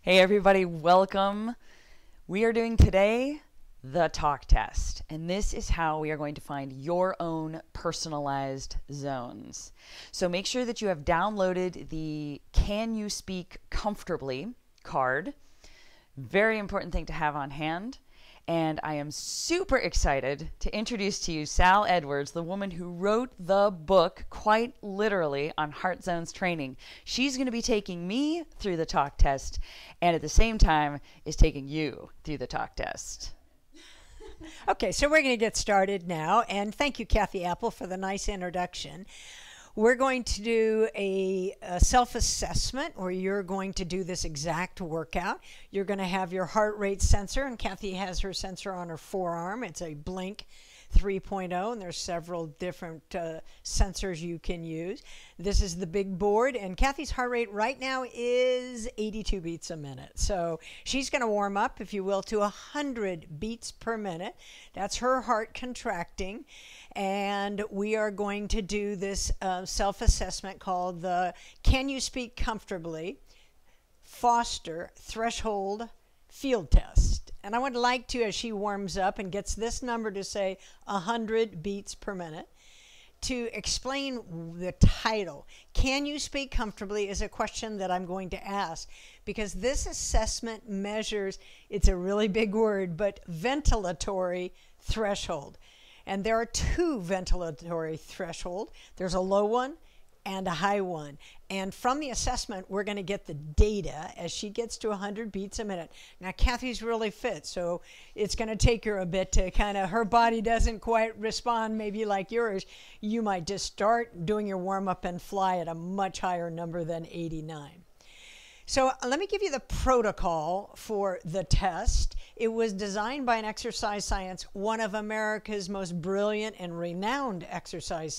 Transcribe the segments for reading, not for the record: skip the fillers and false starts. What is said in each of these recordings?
Hey everybody, welcome. We are doing today the talk test, and this is how we are going to find your own personalized zones. So make sure that you have downloaded the Can You Speak Comfortably card. Very important thing to have on hand. And I am super excited to introduce to you Sal Edwards, the woman who wrote the book, quite literally, on heart zones training. She's going to be taking me through the talk test, and at the same time is taking you through the talk test. Okay, so we're going to get started now, and thank you, Cathie Apple, for the nice introduction. We're going to do a self-assessment where you're going to do this exact workout. You're going to have your heart rate sensor, and Cathie has her sensor on her forearm. It's a Blink 3.0, and there's several different sensors you can use. This is the big board, and Cathie's heart rate right now is 82 beats a minute. So she's going to warm up, if you will, to 100 beats per minute. That's her heart contracting, and we are going to do this self-assessment called the Can You Speak Comfortably Foster Threshold Field Test. And I would like to, as she warms up and gets this number to say 100 beats per minute, to explain the title. Can you speak comfortably is a question that I'm going to ask, because this assessment measures, it's a really big word, but ventilatory threshold. And there are two ventilatory thresholds. There's a low one and a high one. And from the assessment, we're going to get the data as she gets to 100 beats a minute. Now, Cathie's really fit, so it's going to take her a bit to kind of, her body doesn't quite respond maybe like yours. You might just start doing your warm-up and fly at a much higher number than 89. So let me give you the protocol for the test. It was designed by an exercise science, one of America's most brilliant and renowned exercise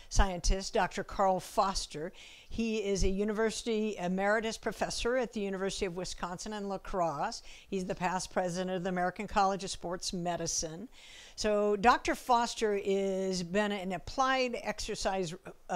scientist, Dr. Carl Foster. He is a university emeritus professor at the University of Wisconsin in La Crosse. He's the past president of the American College of Sports Medicine. So Dr. Foster has been an applied exercise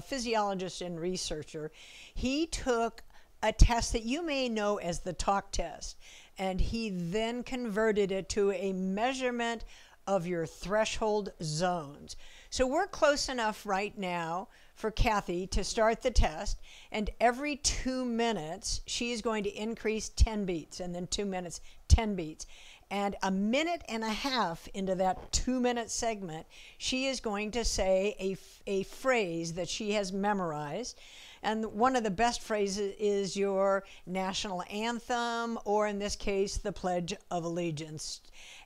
physiologist and researcher. He took a test that you may know as the talk test, and he then converted it to a measurement of your threshold zones. So we're close enough right now for Cathie to start the test, and every 2 minutes she's going to increase 10 beats, and then 2 minutes 10 beats. And a minute and a half into that 2-minute segment, she is going to say a phrase that she has memorized. And one of the best phrases is your national anthem, or in this case, the Pledge of Allegiance.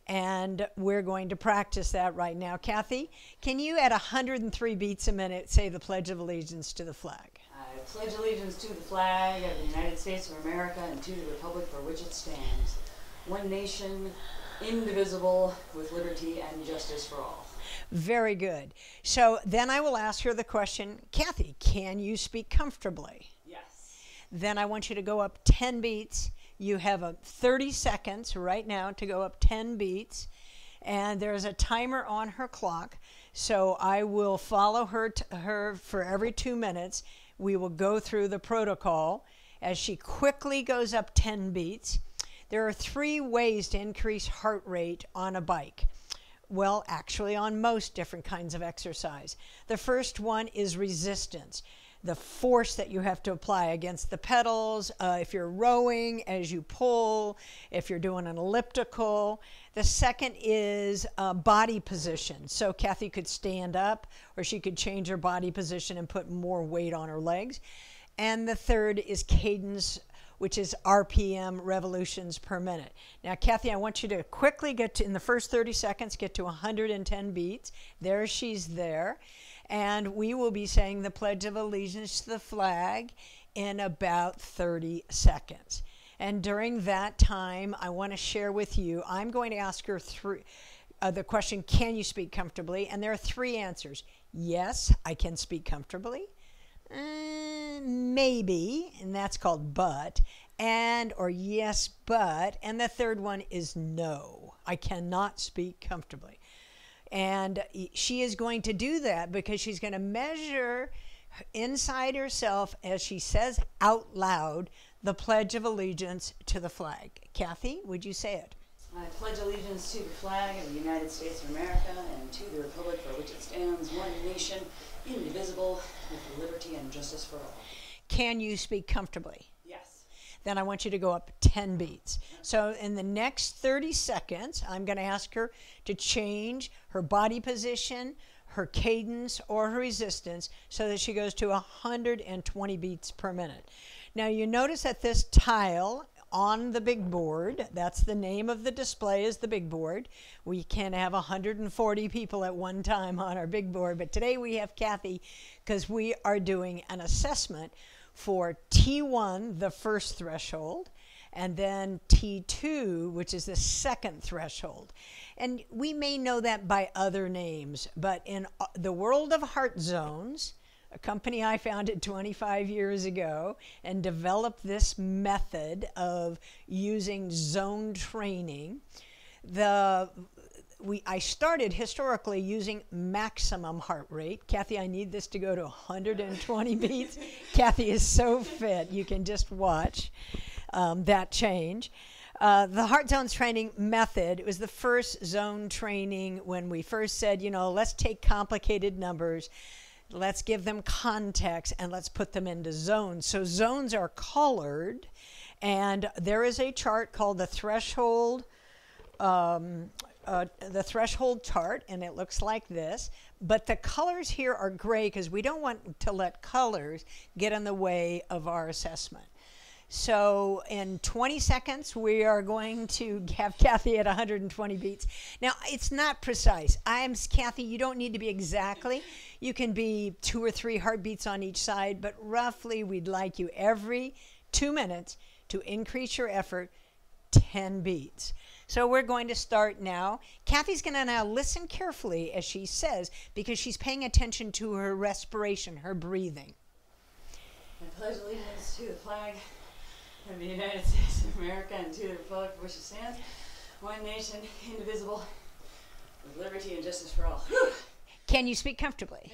And we're going to practice that right now. Cathie, can you at 103 beats a minute say the Pledge of Allegiance to the flag? I pledge allegiance to the flag of the United States of America and to the republic for which it stands, one nation, indivisible, with liberty and justice for all. Very good. So then I will ask her the question, Cathie, can you speak comfortably? Yes. Then I want you to go up 10 beats. You have 30 seconds right now to go up 10 beats, and there's a timer on her clock. So I will follow her for every 2 minutes. We will go through the protocol as she quickly goes up 10 beats. There are 3 ways to increase heart rate on a bike. Well, actually on most different kinds of exercise. The first one is resistance, the force that you have to apply against the pedals, if you're rowing as you pull, if you're doing an elliptical. The second is body position. So Cathie could stand up, or she could change her body position and put more weight on her legs. And the third is cadence, which is RPM, revolutions per minute. Now, Cathie, I want you to quickly get to, in the first 30 seconds, get to 110 beats. There she's there. And we will be saying the Pledge of Allegiance to the flag in about 30 seconds. And during that time, I want to share with you, I'm going to ask her the question, can you speak comfortably? And there are 3 answers. Yes, I can speak comfortably. Maybe, and that's called but, or yes, but, and the third one is no, I cannot speak comfortably. And she is going to do that because she's going to measure inside herself as she says out loud the Pledge of Allegiance to the flag. Cathie, would you say it? I pledge allegiance to the flag of the United States of America and to the republic for which it stands, one nation, indivisible, with liberty and justice for all. Can you speak comfortably? Yes. Then I want you to go up 10 beats. So in the next 30 seconds, I'm going to ask her to change her body position, her cadence, or her resistance so that she goes to 120 beats per minute. Now you notice that this tile on the big board, that's the name of the display, is the big board. We can have 140 people at one time on our big board, but today we have Cathie because we are doing an assessment for T1, the first threshold, and then T2, which is the second threshold. And we may know that by other names, but in the world of heart zones, a company I founded 25 years ago and developed this method of using zone training. I started historically using maximum heart rate. Cathie, I need this to go to 120 beats. Cathie is so fit. You can just watch that change. The heart zones training method, it was the first zone training when we first said, you know, let's take complicated numbers, let's give them context, and let's put them into zones. So zones are colored, and there is a chart called the threshold chart, and it looks like this. But the colors here are gray because we don't want to let colors get in the way of our assessment. So in 20 seconds, we are going to have Cathie at 120 beats. Now, it's not precise. Cathie, you don't need to be exactly. You can be 2 or 3 heartbeats on each side, but roughly we'd like you every 2 minutes to increase your effort 10 beats. So we're going to start now. Cathie's going to now listen carefully as she says, because she's paying attention to her respiration, her breathing. I pledge allegiance to the flag of the United States of America and to the republic for which it stands, one nation, indivisible, with liberty and justice for all. Can you speak comfortably?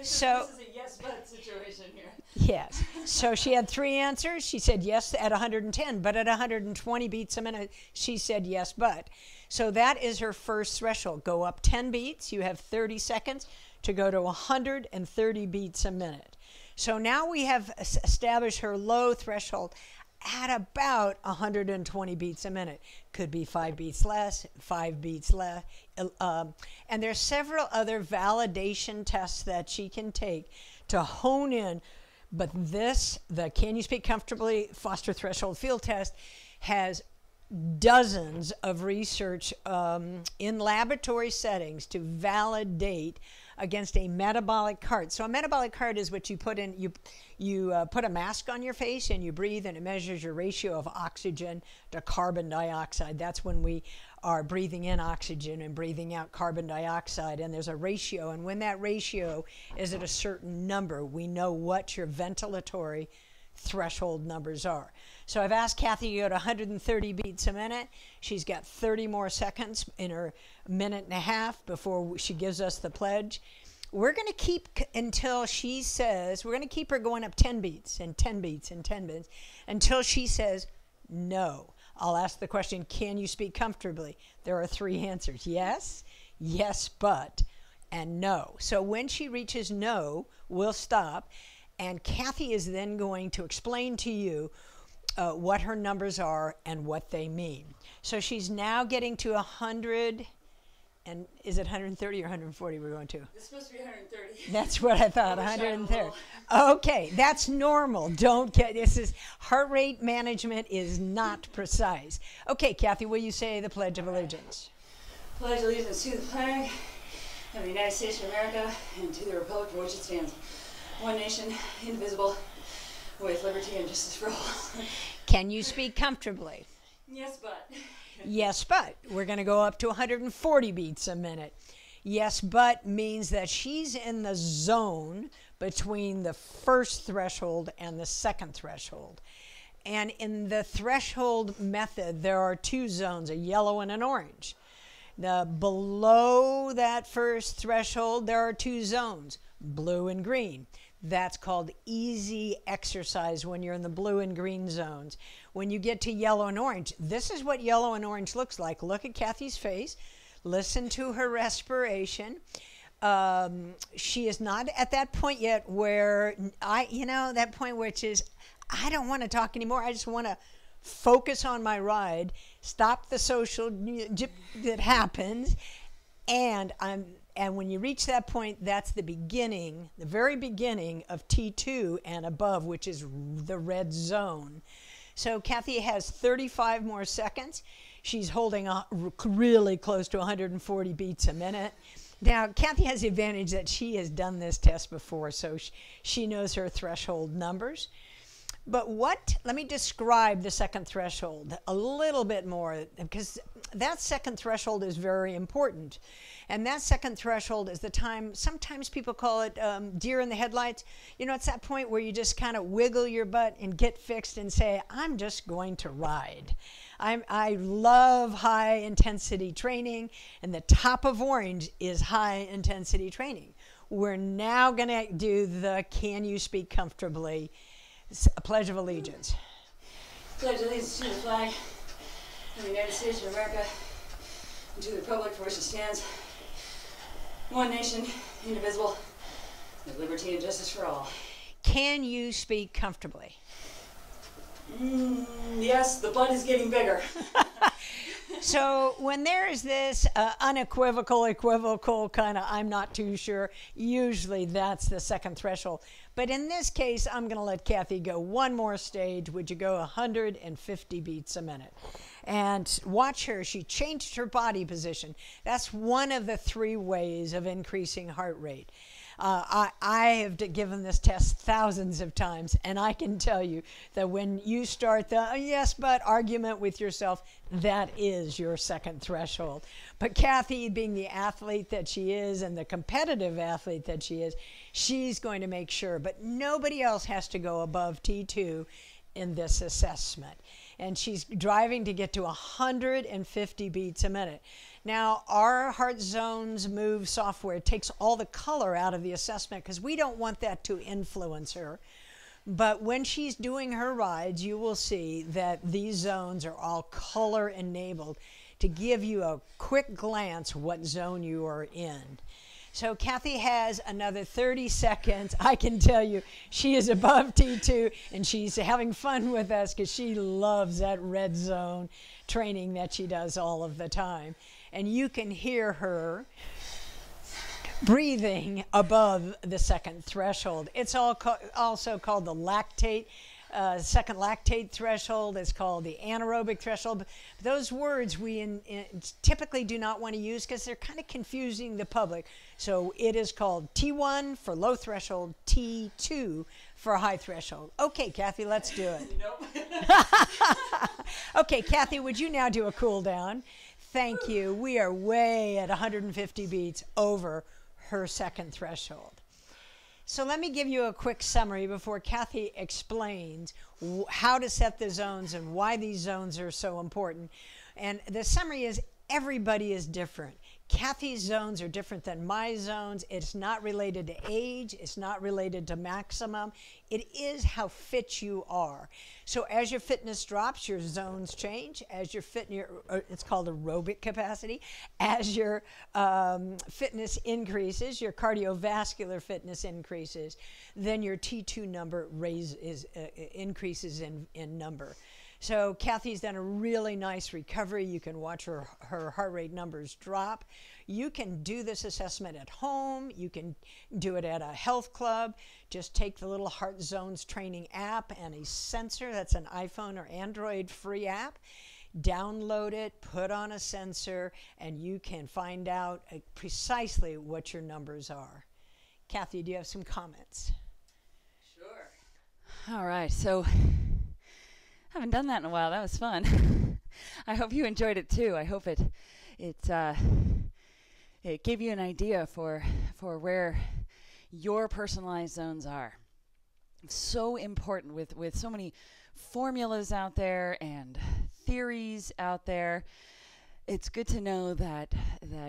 So this is a yes but situation here. Yes. So she had 3 answers. She said yes at 110, but at 120 beats a minute, she said yes but. So that is her first threshold. Go up 10 beats. You have 30 seconds to go to 130 beats a minute. So now we have established her low threshold at about 120 beats a minute. Could be 5 beats less, 5 beats less. And there's several other validation tests that she can take to hone in. But this, the Can You Speak Comfortably Foster Threshold Field Test, has dozens of research in laboratory settings to validate against a metabolic cart. So a metabolic cart is what you put in, you put a mask on your face and you breathe, and it measures your ratio of oxygen to carbon dioxide. That's when we are breathing in oxygen and breathing out carbon dioxide, and there's a ratio, and when that ratio is at a certain number, we know what your ventilatory threshold numbers are. So I've asked Cathie to go to 130 beats a minute. She's got 30 more seconds in her minute and a half before she gives us the pledge. We're going to keep until she says, we're going to keep her going up 10 beats and 10 beats and 10 beats until she says no. I'll ask the question, can you speak comfortably? There are 3 answers: yes, yes but, and no. So when she reaches no, we'll stop. And Cathie is then going to explain to you what her numbers are and what they mean. So she's now getting to 100, and is it 130 or 140 we're going to? It's supposed to be 130. That's what I thought, 130. Okay, that's normal. Don't get, this is, heart rate management is not precise. Okay, Cathie, will you say the Pledge of Allegiance? Pledge allegiance to the flag of the United States of America and to the republic for which it stands, one nation, indivisible, with liberty and justice for all. Can you speak comfortably? Yes, but. Yes, but. We're going to go up to 140 beats a minute. Yes, but means that she's in the zone between the first threshold and the second threshold. And in the threshold method, there are 2 zones, a yellow and an orange. Below that first threshold, there are 2 zones, blue and green. That's called easy exercise when you're in the blue and green zones. When you get to yellow and orange, this is what yellow and orange looks like. Look at Cathie's face. Listen to her respiration. She is not at that point yet where that point which is, I don't want to talk anymore. I just want to focus on my ride, stop the social that happens, and when you reach that point, that's the beginning, the very beginning of T2 and above, which is the red zone. So Cathie has 35 more seconds. She's holding really close to 140 beats a minute. Now, Cathie has the advantage that she has done this test before, so she knows her threshold numbers. But let me describe the second threshold a little bit more, because that second threshold is very important. And that second threshold is the time, sometimes people call it deer in the headlights. It's that point where you just kind of wiggle your butt and get fixed and say, I'm just going to ride. I love high intensity training, and the top of orange is high intensity training. We're now going to do the Can You Speak Comfortably Pledge of Allegiance. Pledge allegiance to the flag of the United States of America and to the republic for which it stands, one nation, indivisible, with liberty and justice for all. Can you speak comfortably? Yes, the butt is getting bigger. So when there is this equivocal kind of I'm not too sure, usually that's the second threshold. But in this case, I'm going to let Cathie go one more stage. Would you go 150 beats a minute? And watch her. She changed her body position. That's one of the 3 ways of increasing heart rate. I have given this test thousands of times, and I can tell you that when you start the yes but argument with yourself, that is your second threshold. But Cathie, being the athlete that she is and the competitive athlete that she is, she's going to make sure. But nobody else has to go above T2 in this assessment. And she's driving to get to 150 beats a minute. Now, our Heart Zones Move software takes all the color out of the assessment because we don't want that to influence her. But when she's doing her rides, you will see that these zones are all color enabled to give you a quick glance what zone you are in. So Cathie has another 30 seconds. I can tell you she is above T2 and she's having fun with us because she loves that red zone training that she does all of the time. And you can hear her breathing above the second threshold. It's also called the lactate. Second lactate threshold is called the anaerobic threshold. But those words we typically do not want to use because they're kind of confusing the public. So it is called T1 for low threshold, T2 for high threshold. Okay, Cathie, let's do it. Nope. Okay, Cathie, would you now do a cool down? Thank you. We are way at 150 beats over her second threshold. So let me give you a quick summary before Cathie explains how to set the zones and why these zones are so important. And the summary is everybody is different. Cathie's zones are different than my zones. It's not related to age. It's not related to maximum. It is how fit you are. So as your fitness drops, your zones change. As your it's called aerobic capacity. As your fitness increases, your cardiovascular fitness increases, then your T2 number increases in number. So Cathie's done a really nice recovery. You can watch her heart rate numbers drop. You can do this assessment at home. You can do it at a health club. Just take the little Heart Zones training app and a sensor. That's an iPhone or Android free app. Download it, put on a sensor, and you can find out precisely what your numbers are. Cathie, do you have some comments? Sure. All right, so I haven't done that in a while. That was fun. I hope you enjoyed it too. I hope it gave you an idea for where your personalized zones are. So important with so many formulas out there and theories out there. It's good to know that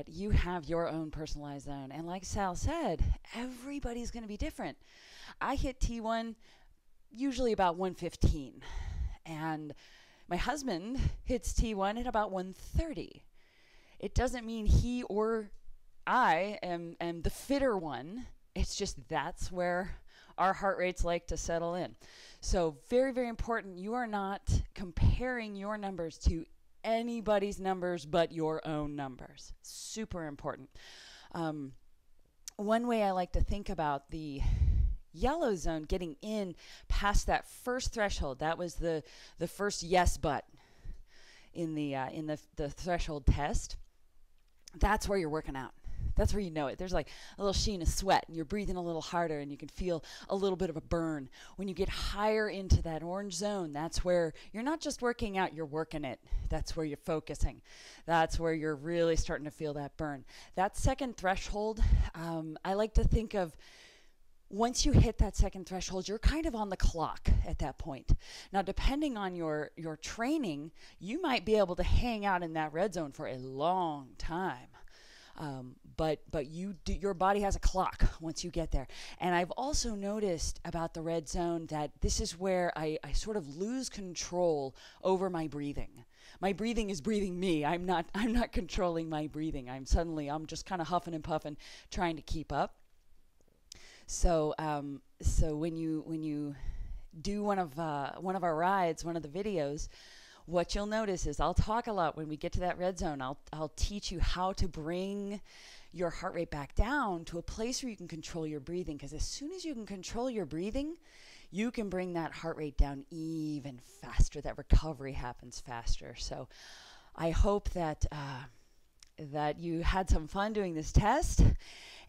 you have your own personalized zone. And like Sal said, everybody's going to be different. I hit T1 usually about 115, and my husband hits T1 at about 130. It doesn't mean he or I am the fitter one. It's just that's where our heart rates like to settle in. So very, very important. You are not comparing your numbers to anybody's numbers but your own numbers. Super important. One way I like to think about the yellow zone, getting in past that first threshold, that was the first yes but in the threshold test. That's where you're working out. That's where you know it. There's like a little sheen of sweat, and you're breathing a little harder, and you can feel a little bit of a burn. When you get higher into that orange zone, that's where you're not just working out, you're working it. That's where you're focusing. That's where you're really starting to feel that burn. That second threshold, I like to think of, once you hit that second threshold, you're kind of on the clock at that point. Now, depending on your training, you might be able to hang out in that red zone for a long time. But your body has a clock once you get there. And I've also noticed about the red zone that this is where I sort of lose control over my breathing. My breathing is breathing me. I'm not controlling my breathing. I'm just kind of huffing and puffing, trying to keep up. So when you do one of our rides, one of the videos, what you'll notice is I'll talk a lot when we get to that red zone. I'll teach you how to bring your heart rate back down to a place where you can control your breathing, because as soon as you can control your breathing, you can bring that heart rate down even faster. That recovery happens faster. So I hope that you had some fun doing this test,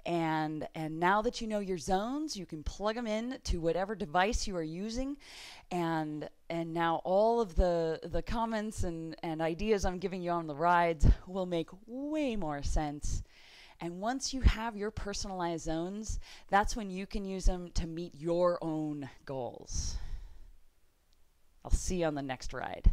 and now that you know your zones, you can plug them in to whatever device you are using, and now all of the comments and ideas I'm giving you on the rides will make way more sense. And once you have your personalized zones, that's when you can use them to meet your own goals. I'll see you on the next ride.